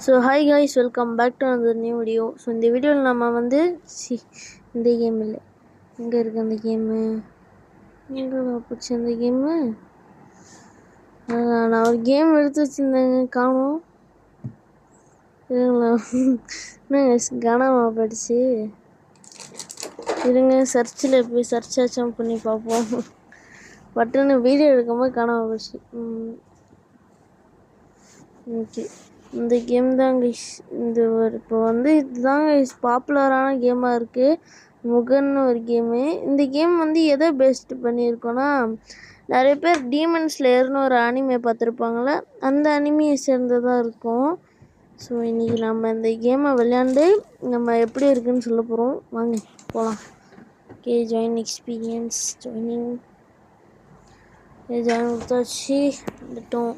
So hi guys, welcome back to another new video. So இந்த வீடியோவில் நம்ம வந்து இந்த கேம் இல்லை, எங்கே இருக்குது அந்த கேமு, எங்கே போச்சு அந்த கேமு? நான் ஒரு கேம் எடுத்து வச்சுருந்தேங்க, காணும். இருங்களா, என்ன காணாமல் போயிடுச்சு. இருங்க, சர்ச்சில் போய் சர்ச்சாச்சும் பண்ணி பார்ப்போம். பட்டுன்னு வீடியோ எடுக்கும்போது காணாமல் போயிடுச்சு. ஓகே, இந்த கேம் தான் கைஸ். இந்த ஒரு இப்போ வந்து இதுதான் கைஸ் பாப்புலரான கேமாக இருக்குது. முகன்னு ஒரு கேமு. இந்த கேம் வந்து எதை பெஸ்ட் பண்ணியிருக்கோன்னா, நிறைய பேர் டீமன் ஸ்லேயர்னு ஒரு அனிமே பார்த்துருப்பாங்கள, அந்த அனிமையை சேர்ந்ததாக இருக்கும். ஸோ இன்றைக்கி நம்ம இந்த கேமை விளையாண்டு நம்ம எப்படி இருக்குன்னு சொல்ல போகிறோம். வாங்க போகலாம். ஓகே, ஜாயின் எக்ஸ்பீரியன்ஸ், ஜாயின் கொடுத்தாச்சு, வந்துட்டோம்.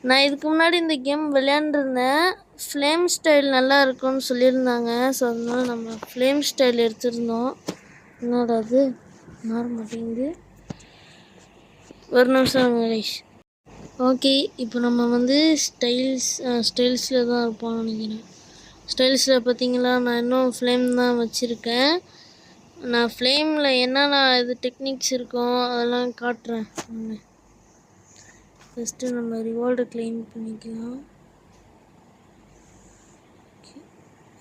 நான் இதுக்கு முன்னாடி இந்த கேம் விளையாண்டுருந்தேன். ஃப்ளேம் ஸ்டைல் நல்லா இருக்கும்னு சொல்லியிருந்தாங்க. ஸோ அதனால நம்ம ஃப்ளேம் ஸ்டைல் எடுத்துருந்தோம். என்னடா அது மாற மாட்டேங்குது, ஒரு நிமிஷம் கைஸ். ஓகே, இப்போ நம்ம வந்து ஸ்டைல்ஸில் தான் இருப்போம்னு நினைக்கிறேன். ஸ்டைல்ஸில் பார்த்தீங்களா, நான் இன்னும் ஃப்ளேம் தான் வச்சுருக்கேன். நான் ஃப்ளேமில் என்னென்ன இது டெக்னிக்ஸ் இருக்கும் அதெல்லாம் காட்டுறேன். ஃபஸ்ட்டு நம்ம ரிவார்டை கிளைம் பண்ணிக்கலாம்.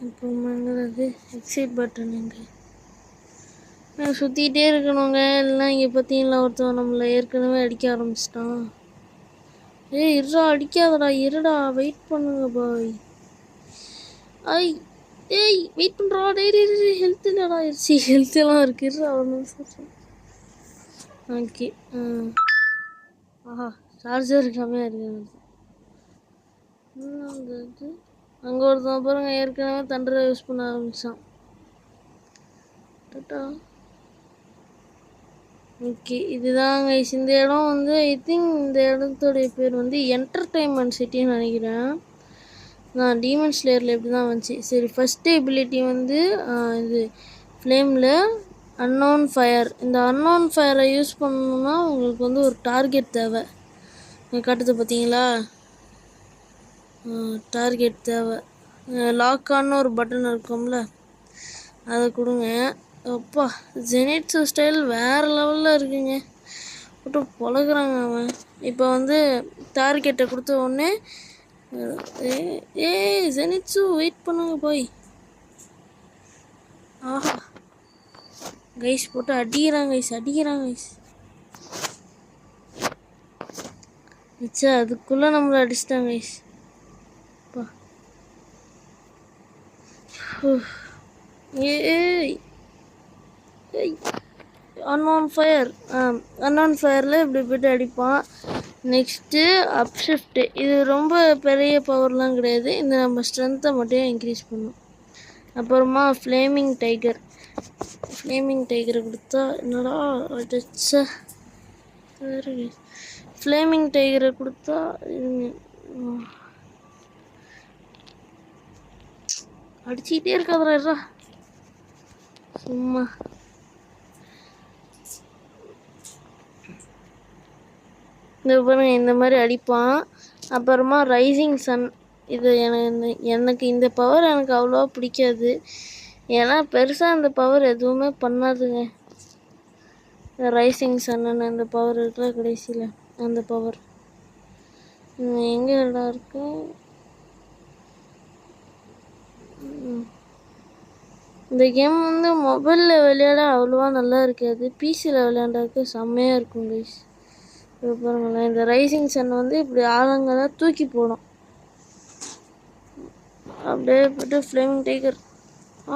அப்புறமாங்கிறது எக்ஸிட் பட்டன் எங்கே, நான் சுற்றிக்கிட்டே இருக்கணுங்க. இல்லைனா இங்கே பார்த்தீங்களா, ஒருத்தவன் நம்மளை ஏற்கனவே அடிக்க ஆரம்பிச்சிட்டான். இருடா, அடிக்காதடா, இருடா, வெயிட் பண்ணுங்க பாய். வெயிட் பண்ணுறா. ஹெல்த் இல்லைடா, ஹெல்த்தெல்லாம் இருக்குது. இருடா ஒரு நிமிஷம். ஓகே, ஆஹா, சார்ஜர் கம்மியாக இருக்குது. அங்கே ஒருத்தன் பாருங்க, ஏற்கனவே தண்டரை யூஸ் பண்ண ஆரம்பித்தான். ஓகே, இதுதாங்க இந்த இடம் வந்து ஐ திங்க் இந்த இடத்துடைய பேர் வந்து என்டர்டைன்மெண்ட் சிட்டின்னு நினைக்கிறேன். நான் டீமன் ஸ்லேயரில் இப்படி தான் வந்துச்சு. சரி, ஃபஸ்ட்டு எபிலிட்டி வந்து இது ஃப்ளேமில் அன்னோன் ஃபயர். இந்த அன்னோன் ஃபயரை யூஸ் பண்ணணுன்னா உங்களுக்கு வந்து ஒரு டார்கெட் தேவை. காட்டுது பார்த்தீங்களா, டார்கெட் தேவை. லாக்கான ஒரு பட்டன் இருக்கும்ல, அதை கொடுங்க. அப்பா, ஜெனிட்ஸு ஸ்டைல் வேறு லெவலில் இருக்குங்க, போட்டு பழகுறாங்க அவன். இப்போ வந்து டார்கெட்டை கொடுத்த உடனே ஜெனிட்ஸு வெயிட் பண்ணுங்க போய். ஆஹா கைஸ், போட்டு அடிக்கிறாங்க கைஸ். வச்சா அதுக்குள்ளே நம்மளை அடிச்சிட்டாங்க கைஸ். அன்னோன் ஃபயரில் இப்படி போய்ட்டு அடிப்பான். நெக்ஸ்ட்டு அப் ஷிஃப்ட்டு. இது ரொம்ப பெரிய பவர்லாம் கிடையாது, இந்த நம்ம ஸ்ட்ரென்த்தை மட்டும் இன்க்ரீஸ் பண்ணும். அப்புறமா ஃப்ளேமிங் டைகரை கொடுத்தா என்னடா அடிச்சா, ஃப்ளேமிங் டைகரை கொடுத்தா அடிச்சுக்கிட்டே இருக்காதரா சும்மா. இந்த பாருங்க, இந்த மாதிரி அடிப்பான். அப்புறமா ரைசிங் சன். இது எனக்கு இந்த பவர் எனக்கு அவ்வளோவா பிடிக்காது, ஏன்னா பெருசாக இந்த பவர் எதுவுமே பண்ணாதுங்க. ரைசிங் சன்னு அந்த பவர் இருக்கிற கடைசியில் அந்த பவர் எங்கே இடம் இருக்கு. இந்த கேம் வந்து மொபைலில் விளையாட அவ்வளோவா நல்லா இருக்காது, பிசியில் விளையாண்டாக்கு செம்மையாக இருக்கும் கைஸ். இப்போ பாருங்களேன், இந்த ரைசிங் சன் வந்து இப்படி ஆளுங்கெல்லாம் தூக்கி போடும். அப்படியே போட்டு ஃப்ளேமிங் டைகர்.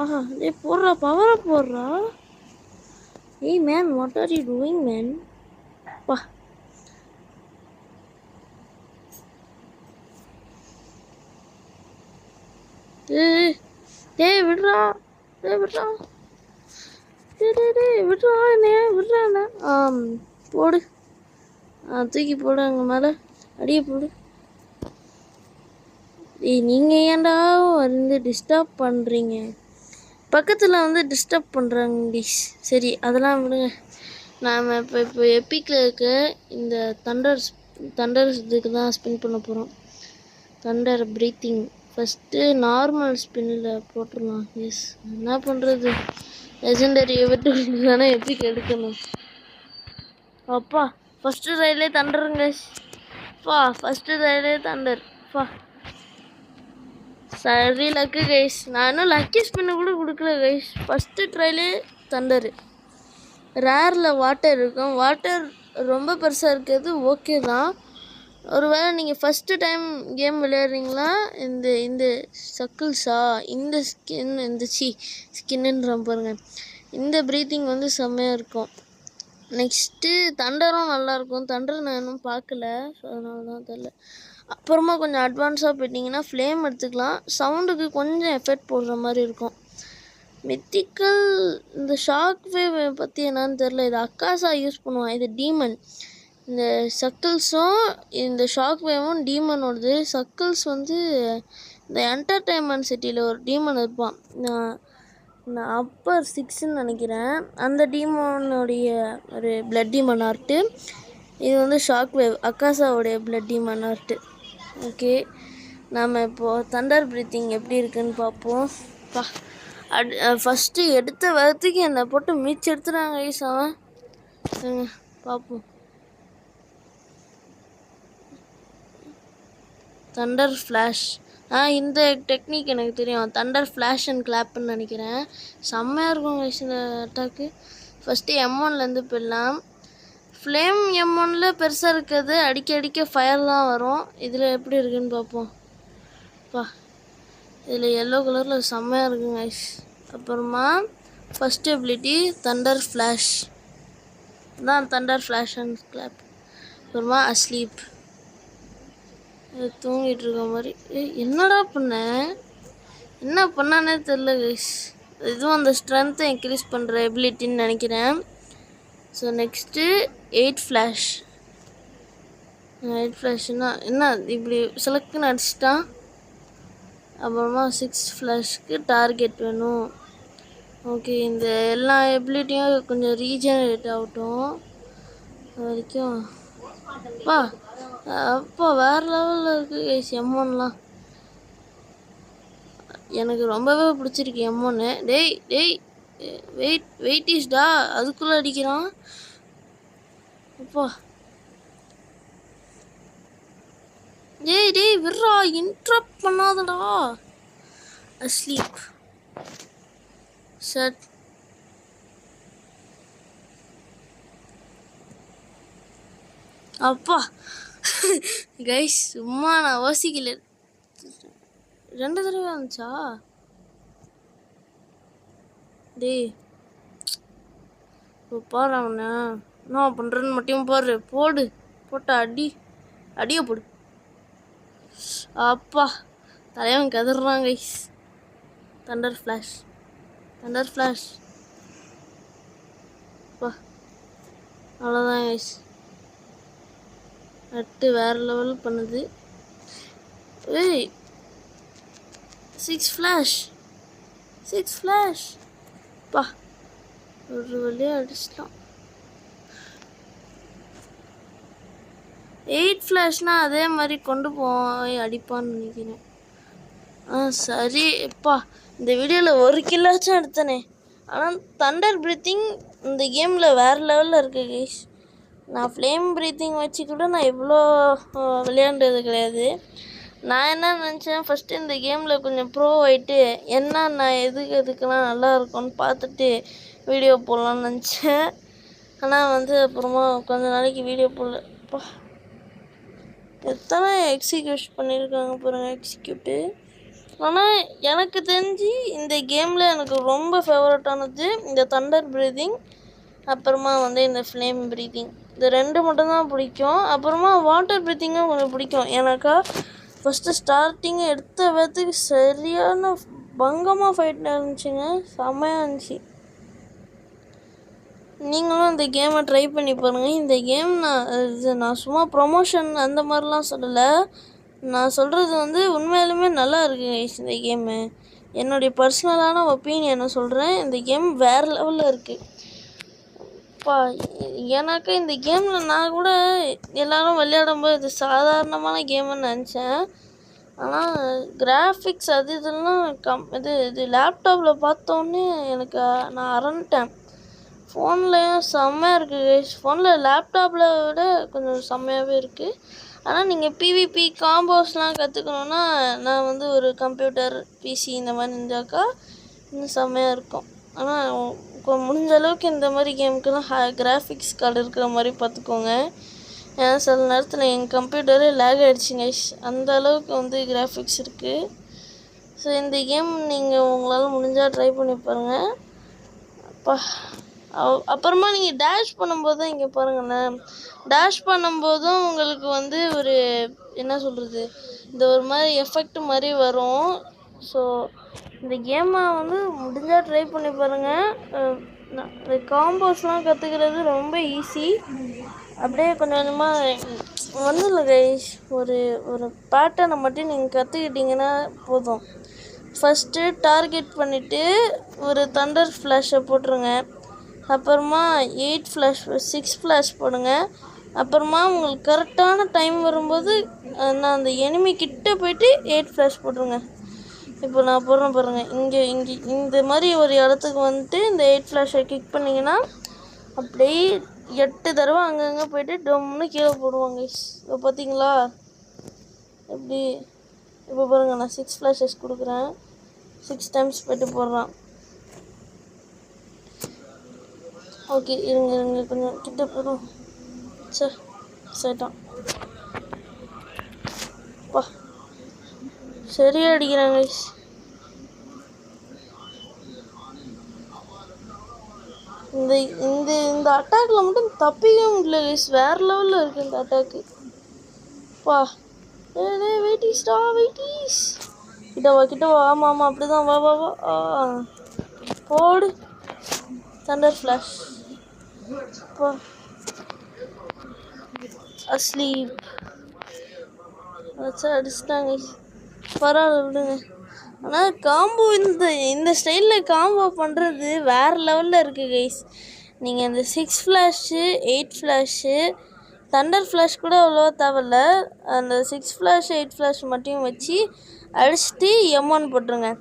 ஆஹா, போடுறா, பவரை போடுறா. Man, what are you doing man? பா, விடுறா விடுறா. போடு, தூக்கி போடு, அங்கே மேலே அடியே போடு. நீங்கள் ஏன்டா வந்து டிஸ்டர்ப் பண்ணுறீங்க? பக்கத்தில் வந்து டிஸ்டர்ப் பண்ணுறாங்க. சரி, அதெல்லாம் விடுங்க. நாம் இப்போ எப்பிக்கில் இருக்க இந்த தண்டர்ஸ் இதுக்கு தான் ஸ்பின் பண்ண போகிறோம். தண்டர் ப்ரீத்திங் ஃபஸ்ட்டு நார்மல் ஸ்பின்னில் போட்டுடலாம். எஸ், என்ன பண்ணுறது, லெஜெண்டரியை விட்டு தானே எப்படி எடுக்கணும். அப்பா ஃபஸ்ட்டு ரைட்லே தண்டருங்க. பா ஃபஸ்ட்டு ரைட்லே தண்டர். பா சரி லக்கு கைஸ். நான் இன்னும் லக்கி ஸ்பின்னு கூட கொடுக்கல கைஸ். ஃபஸ்ட்டு ட்ரைலே தண்டரு. ரேரில் வாட்டர் இருக்கும். வாட்டர் ரொம்ப பெருசாக இருக்கிறது ஓகே தான். ஒருவேளை நீங்கள் ஃபஸ்ட்டு டைம் கேம் விளையாடுறீங்களா, இந்த இந்த சக்கிள்ஸா, இந்த ஸ்கின், இந்த ஸ்கின்னுன்ற பாருங்க, இந்த ப்ரீத்திங் வந்து செம்மையாக இருக்கும். நெக்ஸ்ட்டு தண்டரும் நல்லாயிருக்கும். தண்டர் நான் இன்னும் பார்க்கல, ஸோ அதனால தான் தெரில. அப்புறமா கொஞ்சம் அட்வான்ஸாக போயிட்டிங்கன்னா ஃப்ளேம் எடுத்துக்கலாம். சவுண்டுக்கு கொஞ்சம் எஃபெக்ட் போடுற மாதிரி இருக்கும். மித்திக்கல் இந்த ஷாக் வேவ் பற்றி என்னன்னு தெரில. இது அக்காசா யூஸ் பண்ணுவான், இது டீமன். இந்த சக்கிள்ஸும் இந்த ஷாக் வேவும் டீமனோடது. சக்கிள்ஸ் வந்து இந்த என்டர்டெயின்மெண்ட் சிட்டியில் ஒரு டீமன் இருப்பான், நான் அப்பர் 6ன்னு நினைக்கிறேன். அந்த டீமனுடைய ஒரு பிளட் டீமன் ஆர்ட்டு. இது வந்து ஷாக் வேவ், அக்காசாவுடைய பிளட் டீமன் ஆர்ட்டு. ஓகே, நாம் இப்போது தண்டர் ப்ரீத்திங் எப்படி இருக்குன்னு பார்ப்போம். ஃபஸ்ட்டு எடுத்த வரத்துக்கு என்னை போட்டு மீச்சு எடுத்துறாங்க ஐஸ் அவன். பார்ப்போம். Thunder flash. இந்த டெக்னிக் எனக்கு தெரியும். தண்டர் ஃப்ளாஷ் அண்ட் கிளாப்னு நினைக்கிறேன். செம்மையாக இருக்கும் கைஸ் இந்த அட்டாக்கு. ஃபஸ்ட்டு M1லேருந்து போயிடலாம். ஃப்ளேம் M1ல் பெருசாக இருக்கிறது, அடிக்க அடிக்க ஃபயர் தான் வரும். இதில் எப்படி இருக்குன்னு பார்ப்போம். இதில் எல்லோ கலரில் செம்மையாக இருக்குங்க கைஸ். அப்புறமா ஃபஸ்ட்டு எபிலிட்டி தண்டர் ஃப்ளாஷ் தான், தண்டர் ஃப்ளாஷ் அண்ட் கிளாப். அப்புறமா அஸ்லீப், தூங்கிட்டு இருக்க மாதிரி. என்னடா என்ன பண்ணானே தெரில கைஸ். இதுவும் அந்த ஸ்ட்ரென்த்தை இன்க்ரீஸ் பண்ணுற எபிலிட்டின்னு நினைக்கிறேன். So next 8 flash. 8 ஃப்ளாஷ்னா என்ன, இப்படி செலக்ட்னு அடிச்சிட்டான். அப்புறமா 6 ஃப்ளாஷ்க்கு டார்கெட் வேணும். ஓகே, இந்த எல்லா எபிலிட்டியும் கொஞ்சம் ரீஜெனரேட் ஆகட்டும். அது வரைக்கும் அப்பா வேறு லெவலில் இருக்குது கைஸ் M1லாம். எனக்கு ரொம்பவே பிடிச்சிருக்கு M1. டேய் வெயிட்டிஸ்டா, அதுக்குள்ளே அடிக்கிறான். அப்பா டேய் விட்றா, இன்ட்ரப்ட் பண்ணாதடா. அஸ்லீப் சட். அப்பா கைஸ் சும்மா நான் யோசிக்கல, 2 தடவை வந்துச்சா. டேய் இப்போ பாரு, அவனை என்ன பண்ணுறேன்னு மட்டும் பாரு. போட்ட அடியை போடு. அப்பா தலைவன் கதறான் கைஸ். Thunder flash. அப்பா அவ்வளோதான் கைஸ். நட்டு வேறு லெவல் பண்ணுது. 6 ஃப்ளாஷ். பா ஒரு வழியாக அடிச்சிட்டான். 8 ஃப்ளாஷ்னால் அதே மாதிரி கொண்டு போய் அடிப்பான்னு நினைக்கிறேன். சரி எப்பா, இந்த வீடியோவில் 1 கில்லாச்சும் எடுத்தனே. ஆனால் தண்டர் ப்ரீத்திங் இந்த கேமில் வேறு லெவலில் இருக்குது கைஸ். நான் ஃப்ளேம் ப்ரீத்திங் வச்சு கூட நான் இவ்வளோ விளையாண்டது கிடையாது. நான் என்ன நினச்சேன், ஃபஸ்ட்டு இந்த கேமில் கொஞ்சம் ப்ரோ ஆகிட்டு நான் எதுக்கெல்லாம் நல்லா இருக்கும்னு பார்த்துட்டு வீடியோ போடலான்னு நினச்சேன். ஆனால் வந்து அப்புறமா கொஞ்ச நாளைக்கு வீடியோ போடல. எத்தனை எக்ஸிக்யூட் பண்ணியிருக்காங்க பாருங்கள், எக்ஸிக்யூட்டு. ஆனால் எனக்கு தெரிஞ்சு இந்த கேமில் எனக்கு ரொம்ப ஃபேவரட்டானது இந்த தண்டர் ப்ரீதிங், அப்புறமா வந்து இந்த ஃப்ளேம் ப்ரீதிங். இந்த 2 மட்டும்தான் பிடிக்கும். அப்புறமா வாட்டர் ப்ரீத்திங்கும் கொஞ்சம் பிடிக்கும். ஏன்னாக்கா ஃபஸ்ட்டு ஸ்டார்டிங் எடுத்த வேத்துக்கு சரியான பங்கமாக ஃபைட் இருந்துச்சுங்க, செம்மையாக இருந்துச்சு. நீங்களும் இந்த கேமை ட்ரை பண்ணி பாருங்கள். இந்த கேம் நான் சும்மா ப்ரொமோஷன் அந்த மாதிரிலாம் சொல்லலை. நான் சொல்கிறது வந்து உண்மையிலுமே நல்லா இருக்குது இந்த கேமு. என்னுடைய பர்சனலான ஒப்பீனியனை சொல்கிறேன். இந்த கேம் வேறு லெவலில் இருக்குது. ஏன்னாக்கா இந்த கேமில் நான் கூட எல்லோரும் விளையாடும்போது இது சாதாரணமான கேமுன்னு நினச்சேன். ஆனால் கிராஃபிக்ஸ் அது இதெல்லாம் இது லேப்டாப்பில் பார்த்தோன்னே எனக்கு நான் அரண்டேன். ஃபோன்லேயும் செம்மையாக இருக்குது கைஸ். ஃபோனில் லேப்டாப்பில் விட கொஞ்சம் செம்மையாகவே இருக்குது. ஆனால் நீங்கள் பிவிபி காம்போஸ்லாம் கற்றுக்கணுன்னா நான் வந்து ஒரு கம்ப்யூட்டர் பிசி இந்த மாதிரி இருந்தாக்கா இன்னும் செம்மையாக இருக்கும். ஆனால் முடிஞ்ச அளவுக்கு இந்த மாதிரி கேமுக்கெல்லாம் கிராஃபிக்ஸ் கார்டு இருக்கிற மாதிரி பார்த்துக்கோங்க. ஏன்னா சில நேரத்தில் எங்கள் கம்ப்யூட்டரே லேக் ஆகிடுச்சிங்க. அந்த அளவுக்கு வந்து கிராஃபிக்ஸ் இருக்குது. ஸோ இந்த கேம் நீங்கள் உங்களால் முடிஞ்சால் ட்ரை பண்ணி பாருங்கள். அப்புறமா நீங்கள் டேஷ் பண்ணும்போது தான் இங்கே பாருங்களேன், டேஷ் பண்ணும்போதும் உங்களுக்கு வந்து ஒரு என்ன சொல்கிறது, இந்த ஒரு மாதிரி எஃபெக்ட் மாதிரி வரும். ஸோ இந்த கேமை வந்து முடிஞ்சால் ட்ரை பண்ணி பாருங்கள். இந்த காம்போஸ்லாம் கற்றுக்கிறது ரொம்ப ஈஸி. அப்படியே கொஞ்சம் கொஞ்சமாக ஒன்றும் இல்லை கைஸ், ஒரு பேட்டர்னை மட்டும் நீங்கள் கற்றுக்கிட்டிங்கன்னா போதும். ஃபஸ்ட்டு டார்கெட் பண்ணிவிட்டு ஒரு தண்டர் ஃப்ளாஷை போட்டுருங்க. அப்புறமா 8 ஃப்ளாஷ் 6 ஃப்ளாஷ் போடுங்க. அப்புறமா உங்களுக்கு கரெக்டான டைம் வரும்போது நான் அந்த எனிமி கிட்டே போயிட்டு 8 ஃப்ளாஷ் போட்டுருங்க. இப்போ நான் போடுறேன் பாருங்கள், இங்கே இந்த மாதிரி ஒரு இடத்துக்கு வந்துட்டு இந்த 8 ஃப்ளாஷை கிளிக் பண்ணிங்கன்னா அப்படியே 8 தடவை அங்கங்கே போயிட்டு டொம்னு கீழே போடுவாங்க. இப்போ பார்த்தீங்களா எப்படி? இப்போ பாருங்கள், நான் 6 ஃப்ளாஷஸ் கொடுக்குறேன், 6 டைம்ஸ் போய்ட்டு போடுறான். ஓகே, இருங்க கொஞ்சம் கிட்ட போதும். சரிட்டான் பா, சரியா அடிக்கிறாங்க. இந்த அட்டாக்ல மட்டும் தப்பிக்கவே முடியல கைஸ். வேற லெவலில் இருக்குது இந்த அட்டாக்கு. பா வெயிட்டிஸ்டா, வெயிட்டிஸ் கிட்ட வா. ஆமாம் அப்படி தான், வா வா வா. போடு தண்டர் ஃப்ளாஷ். பா அஸ்லீப் வச்சா அடிச்சிட்டாங்க. பரவாயில்ல விடுங்க. ஆனால் காம்போ இந்த ஸ்டைலில் காம்போ பண்ணுறது வேறு லெவலில் இருக்குது கைஸ். நீங்கள் இந்த 6 ஃப்ளாஷு 8 ஃப்ளாஷு தண்டர் ஃப்ளாஷ் கூட அவ்வளோவா தேவையில்ல. அந்த 6 ஃப்ளாஷ் 8 ஃப்ளாஷ் மட்டும் வச்சு அடிச்சுட்டு M1 போட்டுருங்க.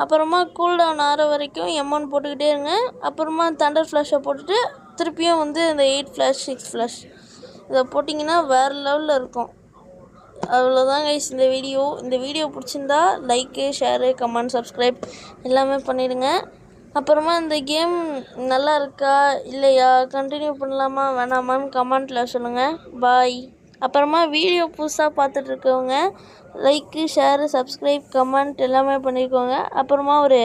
அப்புறமா கூல்டவுன் ஆகிற வரைக்கும் M1 போட்டுக்கிட்டே இருங்க. அப்புறமா தண்டர் ஃப்ளாஷை போட்டுட்டு திருப்பியும் வந்து இந்த 8 ஃப்ளாஷ் 6 ஃப்ளாஷ் இதை போட்டிங்கன்னா வேறு லெவலில் இருக்கும். அவ்வளோதான் கைஸ் இந்த வீடியோ பிடிச்சிருந்தா லைக்கு, ஷேரு, கமெண்ட், சப்ஸ்கிரைப் எல்லாமே பண்ணிவிடுங்க. அப்புறமா இந்த கேம் நல்லா இருக்கா இல்லையா, கண்டினியூ பண்ணலாமா வேணாமான்னு கமெண்ட்டில் சொல்லுங்கள். பாய். அப்புறமா வீடியோ புதுசாக பார்த்துட்ருக்கவங்க லைக்கு, ஷேரு, சப்ஸ்கிரைப், கமெண்ட் எல்லாமே பண்ணிக்கோங்க. அப்புறமா ஒரு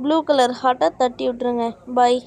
ப்ளூ கலர் ஹார்ட்டை தட்டி விட்ருங்க. பாய்.